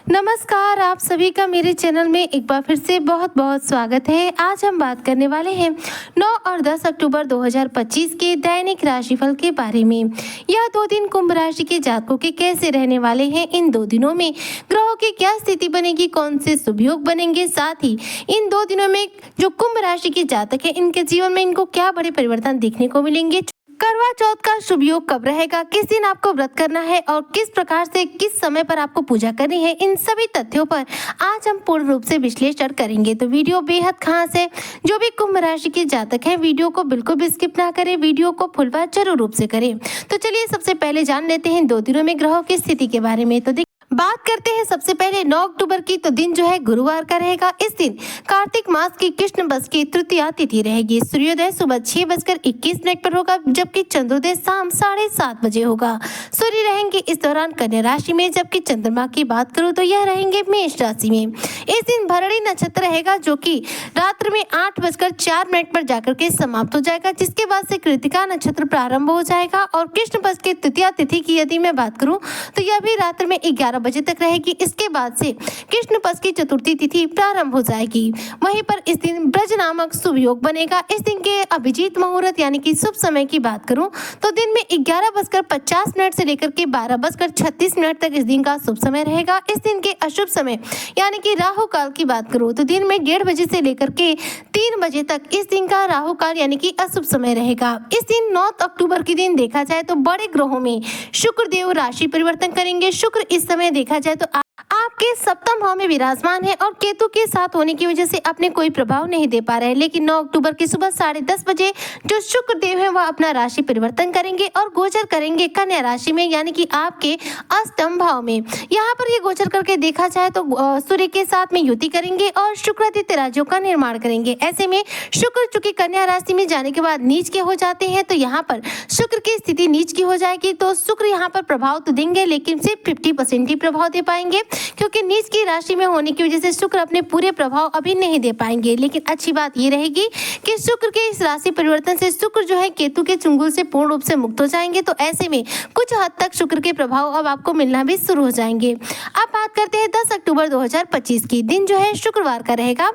नमस्कार, आप सभी का मेरे चैनल में एक बार फिर से बहुत बहुत स्वागत है। आज हम बात करने वाले हैं 9 और 10 अक्टूबर 2025 के दैनिक राशिफल के बारे में। यह 2 दिन कुंभ राशि के जातकों के कैसे रहने वाले हैं, इन 2 दिनों में ग्रहों की क्या स्थिति बनेगी, कौन से शुभ योग बनेंगे, साथ ही इन 2 दिनों में जो कुंभ राशि के जातक है इनके जीवन में इनको क्या बड़े परिवर्तन देखने को मिलेंगे। करवा चौथ का शुभ योग कब रहेगा, किस दिन आपको व्रत करना है और किस प्रकार से किस समय पर आपको पूजा करनी है, इन सभी तथ्यों पर आज हम पूर्ण रूप से विश्लेषण करेंगे। तो वीडियो बेहद खास है। जो भी कुंभ राशि के जातक हैं वीडियो को बिल्कुल भी स्किप ना करें, वीडियो को फुल वॉच जरूर रूप से करें। तो चलिए सबसे पहले जान लेते हैं 2 दिनों में ग्रहों की स्थिति के बारे में। तो बात करते हैं सबसे पहले 9 अक्टूबर की। तो दिन जो है गुरुवार का रहेगा। इस दिन कार्तिक मास की कृष्ण पक्ष की तृतीया तिथि रहेगी। सूर्योदय सुबह 6:21 पर होगा, जबकि चंद्रोदय शाम 7:30 बजे होगा। सूर्य रहेंगे इस दौरान कन्या राशि में, जबकि चंद्रमा की बात करूं तो यह रहेंगे मेष राशि में। इस दिन भरणी नक्षत्र रहेगा जो कि रात्रि में 8:04 पर जाकर के समाप्त हो जाएगा, जिसके बाद से कृतिका नक्षत्र प्रारंभ हो जाएगा। और कृष्ण पक्ष की तृतीया तिथि की यदि मैं बात करूं तो यह भी रात्रि में 11 बजे तक रहेगी। इसके बाद से कृष्ण पक्ष की चतुर्थी तिथि प्रारंभ हो जाएगी। वहीं पर इस दिन ब्रज नामक शुभ योग बनेगा। इस दिन के अभिजीत मुहूर्त यानी कि शुभ समय की बात करूं तो दिन में 11:50 से लेकर के 12:36 तक इस दिन का शुभ समय रहेगा। इस दिन के अशुभ समय यानी कि राहु काल की बात करूं तो दिन में 1:30 बजे से लेकर के 3 बजे तक इस दिन का राहु काल यानी कि अशुभ समय रहेगा। इस दिन 9 अक्टूबर के दिन देखा जाए तो बड़े ग्रहों में शुक्र देव राशि परिवर्तन करेंगे। शुक्र इस समय देखा जाए तो आपके सप्तम भाव में विराजमान है और केतु के साथ होने की वजह से अपने कोई प्रभाव नहीं दे पा रहे हैं। लेकिन 9 अक्टूबर की सुबह 10:30 बजे जो शुक्र देव है वह अपना राशि परिवर्तन करेंगे और गोचर करेंगे कन्या राशि में यानी कि आपके अष्टम भाव में। यहाँ पर ये गोचर करके देखा जाए तो सूर्य के साथ में युति करेंगे और शुक्रादित्य राज्यों का निर्माण करेंगे। ऐसे में शुक्र चूंकि कन्या राशि में जाने के बाद नीच के हो जाते हैं तो यहाँ पर शुक्र की स्थिति नीच की हो जाएगी। तो शुक्र यहाँ पर प्रभाव तो देंगे लेकिन सिर्फ 50% ही प्रभाव दे पाएंगे, क्योंकि नीच की राशि में होने की वजह से शुक्र अपने पूरे प्रभाव अभी नहीं दे पाएंगे। लेकिन अच्छी बात ये रहेगी कि शुक्र के इस राशि परिवर्तन से शुक्र जो है केतु के चुंगल से पूर्ण रूप से मुक्त हो जाएंगे। तो ऐसे में कुछ हद तक शुक्र के प्रभाव अब आपको मिलना भी शुरू हो जाएंगे। अब बात करते हैं 10 अक्टूबर 2025 की। दिन जो है शुक्रवार का रहेगा।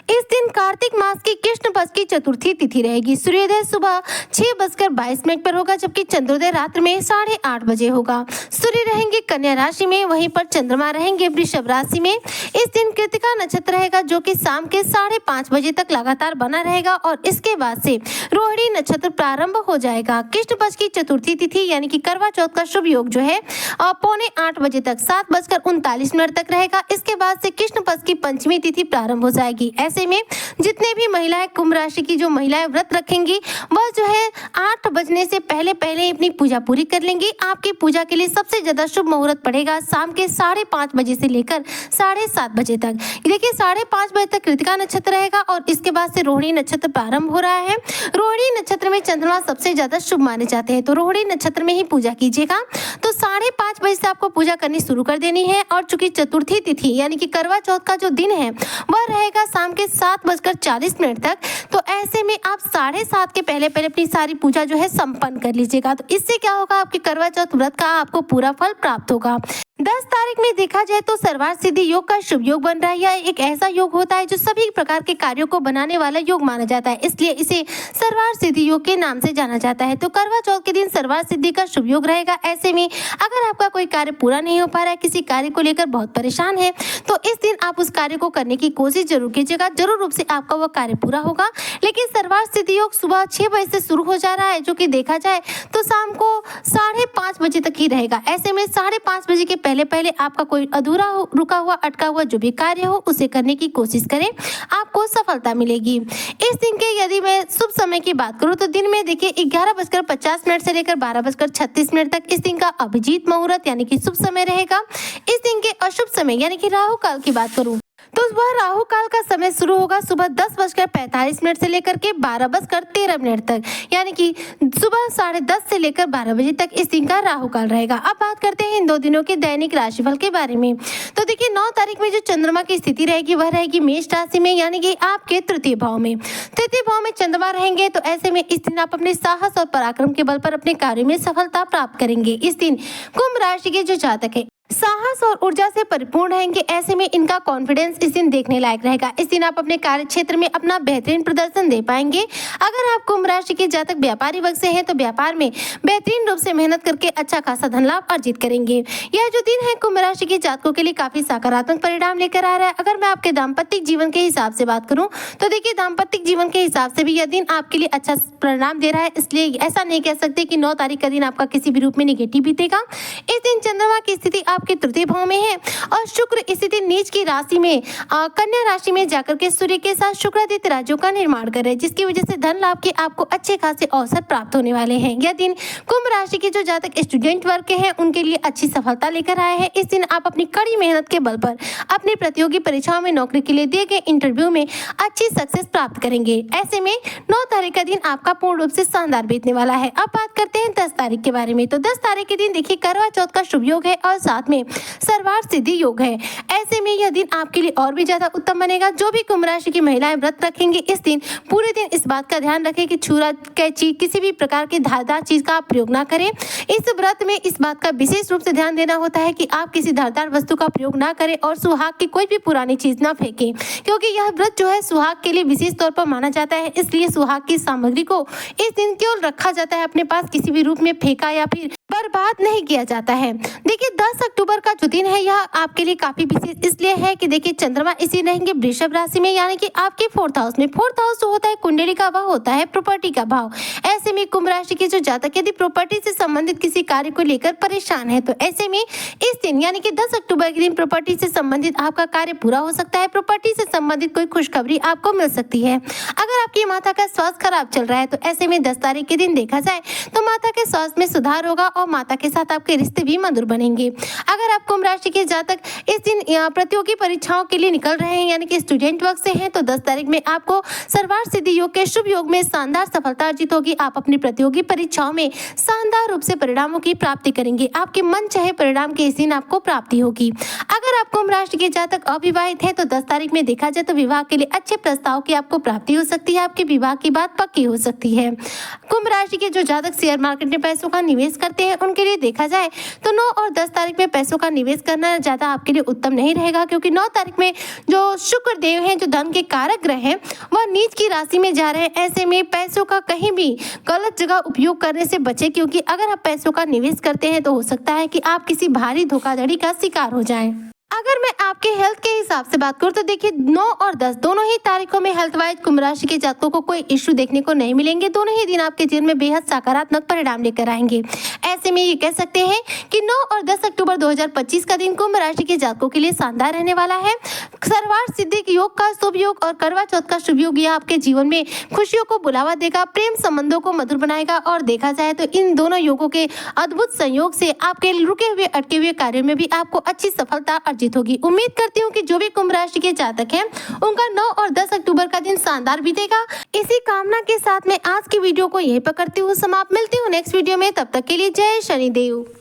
इस दिन कार्तिक मास की कृष्ण पक्ष की चतुर्थी तिथि रहेगी। सूर्योदय सुबह 6:22 पर होगा, जबकि चंद्रोदय रात्रि में 8:30 बजे होगा। सूर्य रहेंगे कन्या राशि में, वहीं पर चंद्रमा रहेंगे वृषभ राशि में। इस दिन कृतिका नक्षत्र रहेगा जो कि शाम के 5:30 बजे तक लगातार बना रहेगा और इसके बाद से रोहिणी नक्षत्र प्रारंभ हो जाएगा। कृष्ण पक्ष की चतुर्थी तिथि यानी कि करवा चौथ का शुभ योग जो है 7:45 बजे तक 7:39 तक रहेगा। इसके बाद से कृष्ण पक्ष की पंचमी तिथि प्रारंभ हो जाएगी। ऐसे में जितने भी महिलाएं कुंभ राशि की जो महिलाएं व्रत रखेंगी वह जो है 8 बजने से पहले पहले अपनी पूजा पूरी कर लेंगी। आपकी पूजा के लिए सबसे ज्यादा शुभ मुहूर्त पड़ेगा शाम के 5:30 बजे से लेकर 7:30 बजे तक। देखिए 5:30 बजे तक कृतिका नक्षत्र रहेगा और इसके बाद से रोहिणी नक्षत्र प्रारंभ हो रहा है। रोहिणी नक्षत्र में चंद्रमा सबसे ज्यादा शुभ माने जाते हैं, तो रोहिणी नक्षत्र में ही पूजा कीजिएगा। तो 5:30 बजे से आपको पूजा करनी शुरू कर देनी है। और चूंकि चतुर्थी तिथि यानी कि करवा चौथ का जो दिन है वह रहेगा शाम के 7:40 तक, तो ऐसे में आप 7:30 के पहले पहले अपनी सारी पूजा जो है संपन्न कर लीजिएगा। तो इससे क्या होगा, आपके करवा चौथ व्रत का आपको पूरा फल प्राप्त होगा। 10 तारीख में देखा जाए तो सर्वार्थ सिद्धि योग का शुभ योग बन रहा है। यह एक ऐसा योग होता है जो सभी प्रकार के कार्यों को बनाने वाला योग माना जाता है, इसलिए इसे सर्वार्थ सिद्धि योग के नाम से जाना जाता है। तो करवा चौथ के दिन सर्वार्थ सिद्धि का शुभ योग रहेगा। ऐसे में अगर आपका कोई कार्य पूरा नहीं हो पा रहा है, किसी कार्य को लेकर बहुत परेशान है, तो इस दिन आप उस कार्य को करने की कोशिश जरूर कीजिएगा। जरूर रूप से आपका वह कार्य पूरा होगा। लेकिन सर्वार्थ सिद्धि योग सुबह 6 बजे से शुरू हो जा रहा है, जो कि देखा जाए तो शाम को 5:30 बजे तक ही रहेगा। ऐसे में 5:30 बजे के पहले पहले आपका कोई अधूरा रुका हुआ अटका हुआ जो भी कार्य हो उसे करने की कोशिश करें, आपको सफलता मिलेगी। इस दिन के यदि मैं शुभ समय की बात करूं तो दिन में देखिए 11:50 से लेकर 12:36 तक इस दिन का अभिजीत मुहूर्त यानी कि शुभ समय रहेगा। इस दिन के अशुभ समय यानी कि राहु काल की बात करूं तो वह राहु काल का समय शुरू होगा सुबह 10:45 से लेकर के 12:13 तक, यानी कि सुबह 10:30 से लेकर 12 बजे तक इस दिन का राहु काल रहेगा। अब बात करते हैं इन 2 दिनों के दैनिक राशिफल के बारे में। तो देखिए 9 तारीख में जो चंद्रमा की स्थिति रहेगी वह रहेगी मेष राशि में, यानी कि आपके तृतीय भाव में। तृतीय भाव में चंद्रमा रहेंगे, तो ऐसे में इस दिन आप अपने साहस और पराक्रम के बल पर अपने कार्य में सफलता प्राप्त करेंगे। इस दिन कुंभ राशि के जो जातक है साहस और ऊर्जा से परिपूर्ण रहेंगे। ऐसे में इनका कॉन्फिडेंस इस दिन देखने लायक रहेगा। इस दिन आप अपने कार्य क्षेत्र में अपना बेहतरीन प्रदर्शन दे पाएंगे। अगर आप कुंभ राशि के जातक व्यापारी वर्ग से हैं तो व्यापार में बेहतरीन रूप से मेहनत करके अच्छा खासा धन लाभ अर्जित करेंगे। यह जो दिन है कुंभ राशि के जातकों के लिए काफी सकारात्मक परिणाम लेकर आ रहा है। अगर मैं आपके दाम्पत्य जीवन के हिसाब से बात करूं तो देखिए, दाम्पत्य जीवन के हिसाब से भी यह दिन आपके लिए अच्छा परिणाम दे रहा है। इसलिए ऐसा नहीं कह सकते कि 9 तारीख का दिन आपका किसी भी रूप में निगेटिव बीतेगा। इस दिन चंद्रमा की स्थिति आपके तृतीय भाव में है और शुक्र स्थिति नीच की राशि में कन्या राशि में जाकर के सूर्य के साथ शुक्रादित्य राज्यों का निर्माण कर रहे हैं, जिसकी वजह से धन लाभ के आपको अच्छे खासे अवसर प्राप्त होने वाले हैं। यह दिन कुंभ राशि के जो जातक स्टूडेंट वर्ग के हैं उनके लिए अच्छी सफलता लेकर आए हैं। इस दिन आप अपनी कड़ी मेहनत के बल पर अपनी प्रतियोगी परीक्षाओं में नौकरी के लिए दिए गए इंटरव्यू में अच्छी सक्सेस प्राप्त करेंगे। ऐसे में 9 तारीख का दिन आपका पूर्ण रूप से शानदार बीतने वाला है। अब बात करते हैं 10 तारीख के बारे में। तो 10 तारीख के दिन देखिए, करवा चौथ का शुभ योग है और साथ में सर्वार्थ सिद्धि योग है। ऐसे में यह दिन आपके लिए और भी ज्यादा उत्तम बनेगा। जो भी कुंभ राशि की महिलाएं व्रत रखेंगे, इस दिन पूरे दिन इस बात का ध्यान रखें कि छुरा, कैंची, किसी भी प्रकार की धारदार चीज का आप प्रयोग ना करें। इस व्रत में इस बात का विशेष रूप से ध्यान देना होता है कि आप किसी धारदार वस्तु का प्रयोग ना करें और सुहाग की कोई भी पुरानी चीज ना फेंकें, क्योंकि यह व्रत जो है सुहाग के लिए विशेष तौर पर माना जाता है। इसलिए सुहाग की सामग्री को इस दिन केवल रखा जाता है, अपने पास किसी भी रूप में फेंका या फिर बर्बाद नहीं किया जाता है। देखिए, 10 अक्टूबर का जो दिन है यह आपके लिए काफी विशेष इसलिए है कि देखिए, चंद्रमा इसी रहेंगे वृषभ राशि में, यानी कि आपके 4th हाउस में। 4th हाउस जो होता है कुंडली का भाव होता है प्रॉपर्टी का भाव। ऐसे में कुंभ राशि के जो जातक यदि प्रॉपर्टी से संबंधित किसी कार्य को लेकर परेशान है तो ऐसे में इस दिन यानी कि 10 अक्टूबर के दिन प्रॉपर्टी से संबंधित आपका कार्य पूरा हो सकता है। प्रॉपर्टी से संबंधित कोई खुशखबरी आपको मिल सकती है। अगर आपकी माता का स्वास्थ्य खराब चल रहा है तो ऐसे में 10 तारीख के दिन देखा जाए तो माता के स्वास्थ्य में सुधार होगा और माता के साथ आपके रिश्ते भी मधुर बनेंगे। अगर आप कुंभ राशि के जातक इस दिन प्रतियोगी परीक्षाओं के लिए निकल रहे हैं यानी कि स्टूडेंट वर्ग से हैं तो 10 तारीख में आपको सर्वार्थ सिद्धि योग के शुभ योग में शानदार सफलता अर्जित होगी। आप अपनी प्रतियोगी परीक्षाओं में शानदार रूप से परिणामों की प्राप्ति करेंगे। आपके मन चाहे परिणाम के इस दिन आपको प्राप्ति होगी। अगर आप कुंभ राशि के जातक अविवाहित हैं तो 10 तारीख में देखा जाए तो विवाह के लिए अच्छे प्रस्ताव की आपको प्राप्ति हो सकती है। आपके विवाह की बात पक्की हो सकती है। कुंभ राशि के जो जातक शेयर मार्केट में पैसों का निवेश करते हैं उनके लिए देखा जाए तो 9 और 10 तारीख में पैसों का निवेश करना ज्यादा आपके लिए उत्तम नहीं रहेगा, क्योंकि 9 तारीख में जो शुक्र देव हैं जो धन के कारक ग्रह हैं वह नीच की राशि में जा रहे हैं। ऐसे में पैसों का कहीं भी गलत जगह उपयोग करने से बचे, क्योंकि अगर आप पैसों का निवेश करते हैं तो हो सकता है कि आप किसी भारी धोखाधड़ी का शिकार हो जाएं। अगर मैं आपके हेल्थ के हिसाब से बात करूं तो देखिए, 9 और 10 दोनों ही तारीखों में हेल्थ वाइज कुंभ राशि के जातकों को कोई इश्यू देखने को नहीं मिलेंगे। दोनों ही दिन आपके जीवन में बेहद सकारात्मक परिणाम लेकर आएंगे। ऐसे में ये कह सकते हैं कि 9 और 10 अक्टूबर 2025 का दिन कुंभ राशि के जातकों के लिए शानदार रहने वाला है। सर्वार्थ सिद्धि योग का शुभ योग और करवा चौथ का शुभ योग यह आपके जीवन में खुशियों को बुलावा देगा, प्रेम संबंधों को मधुर बनाएगा और देखा जाए तो इन दोनों योगों के अद्भुत संयोग से आपके रुके हुए अटके हुए कार्यों में भी आपको अच्छी सफलता अर्जित होगी। उम्मीद करती हूँ कि जो भी कुंभ राशि के जातक हैं उनका 9 और 10 अक्टूबर का दिन शानदार बीतेगा। इसी कामना के साथ मैं आज की वीडियो को यहीं पर करती हूँ समाप्त। मिलती हूँ नेक्स्ट वीडियो में, तब तक के लिए जय शनिदेव।